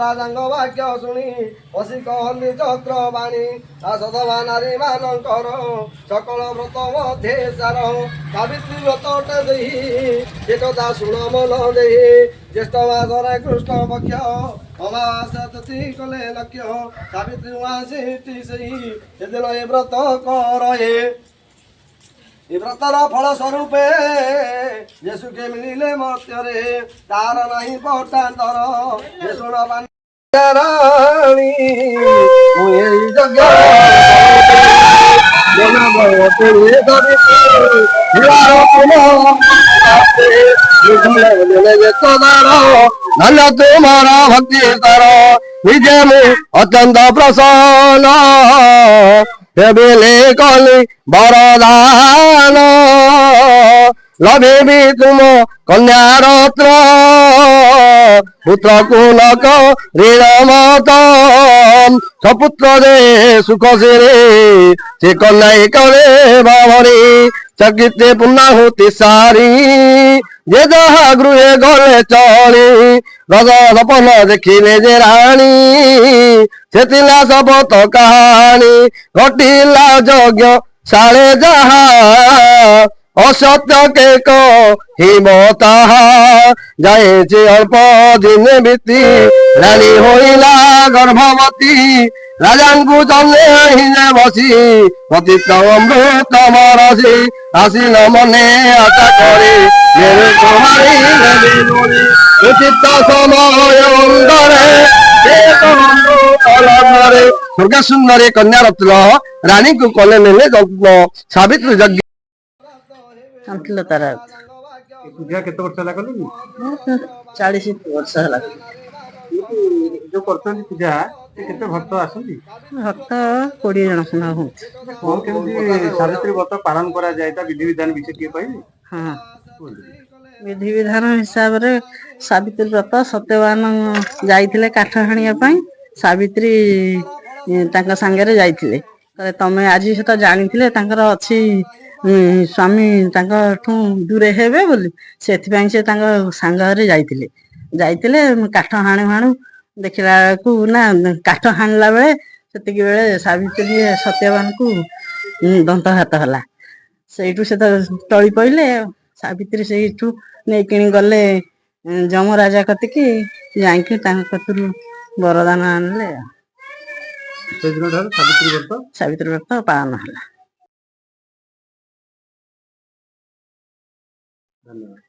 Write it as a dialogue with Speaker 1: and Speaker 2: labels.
Speaker 1: ରାଜାଙ୍କ ବାକ୍ୟ ଶୁଣି ବସି କହିଲି ଚକ୍ରବାଣୀ ସଧବା ନାରୀ ମାନଙ୍କର ସକଳ ବ୍ରତ ମଧ୍ୟେ ସାର ସାବିତ୍ରୀ ବ୍ରତଟେ ଦେଇ ସେ କଥା ଶୁଣ ମନ ଦେଇ ଜ୍ୟେଷ୍ଠ ମାସରେ କୃଷ୍ଣ ପକ୍ଷ ଅମାବାସ୍ୟା ତିଥି କଲେ ଲକ୍ଷ୍ୟ ସାବିତ୍ରୀ ମାସିଟି ସେଇ ସେଦିନ ଏ ବ୍ରତ କରେ ଏ ବ୍ରତର ଫଳ ସ୍ୱରୂପେ ଯୀଶୁକେ ମିଳିଲେ ମର୍ତ୍ତ୍ୟରେ ତାର ନାହିଁ ପଟାନ୍ତର ଏ ଶୁଣ ରାଣୀ ମୁଁ ଏଇ ଯଜ୍ଞ ଧନ୍ୟ ତୁମର ଭକ୍ତି ତାର ନିଜେ ମୁଁ ଅତ୍ୟନ୍ତ ପ୍ରସନ୍ନ ହେବିଲେ କଲି ବରଦାନ ଲଭେବି ତୁମ କନ୍ୟା ରତ୍ନ ପୁତ୍ର କୁଲକ ରୀଣମତ ସପୁତ୍ର ଦେ ସୁଖ ସିରେ ସେ କନ୍ୟା କଲେ ବାବରୀ ଚକିତେ ପୁର୍ଣ୍ଣାହୁତି ସାରି ଯେ ଯାହା ଗୃହେ ଗଲେ ଚଳି ରଜ ସପନ ଦେଖିଲେ ଯେ ରାଣୀ ସେ ଥିଲା ଶପଥ କାହାଣୀ ଘଟିଲା ଯଜ୍ଞ ସାଳେ ଯାହା ଅସତ୍ୟ କେ କହିବ ତାହା ଯାଇଛି ଅଳ୍ପ ଦିନେ ବିତି ରାଣୀ ହୋଇଲା ଗର୍ଭବତୀ ରାଜାଙ୍କୁ ଜନ୍ମେ ବସି ପତିତ ଅମୃତ ମରସି ଆସିଲ ମନେ ଆଶା କରି ଉଚିତ ସମୟ ସ୍ୱର୍ଗ ସୁନ୍ଦରୀ କନ୍ୟା ରତ୍ନ ରାଣୀଙ୍କୁ କଲେ ନେଲେ ସାବିତ୍ରୀ ଯଜ୍ଞ
Speaker 2: ଶାନ୍ତିଲତା ରାଉତ।
Speaker 3: ପୂଜା କେତେ ବର୍ଷ ହେଲା କଲୁନି?
Speaker 2: 40 ବର୍ଷ ହେଲା।
Speaker 3: ଯୋଉ କରୁଛନ୍ତି ପୂଜା କେତେ ଭକ୍ତ ଆସନ୍ତି?
Speaker 2: ଭକ୍ତ 20 ଜଣ ଖଣ୍ଡ ହୁଅନ୍ତି।
Speaker 3: କଣ କେମିତି ସାବିତ୍ରୀ ବ୍ରତ ପାଳନ କରାଯାଏ ତା ବିଧିବିଧାନ ବିଷୟ ଟିକେ କହିବେ?
Speaker 2: ହଁ, ବିଧିବିଧାନ ହିସାବରେ ସାବିତ୍ରୀ ବ୍ରତ ସତ୍ୟବାନ ଯାଇଥିଲେ କାଠ ହାଣିବା ପାଇଁ। ସାବିତ୍ରୀ ତାଙ୍କ ସାଙ୍ଗରେ ଯାଇଥିଲେ। ତମେ ଆଜି ସେ ତ ଜାଣିଥିଲେ ତାଙ୍କର ଅଛି ସ୍ୱାମୀ ତାଙ୍କଠୁ ଦୂରେ ହେବେ ବୋଲି, ସେଥିପାଇଁ ସେ ତାଙ୍କ ସାଙ୍ଗରେ ଯାଇଥିଲେ କାଠ ହାଣୁ ହାଣୁ ଦେଖିଲା ବେଳକୁ ନା କାଠ ହାଣିଲା ବେଳେ ସେତିକି ବେଳେ ସାବିତ୍ରୀ ସତ୍ୟବାନଙ୍କୁ ଦନ୍ତଘାତ ହେଲା। ସେଇଠୁ ସେ ତ ଟଳି ପଇଲେ। ସାବିତ୍ରୀ ସେଇଠୁ ନେଇକିଣି ଗଲେ ଯମରାଜା କତିକି, ଯାଇକି ତାଙ୍କ କତିରୁ ବରଦାନ ଆଣିଲେ।
Speaker 3: ସେଦିନ ଠାରୁ
Speaker 2: ସାବିତ୍ରୀ ବ୍ରତ ପାଳନ ହେଲା।
Speaker 3: ଧନ୍ୟବାଦ।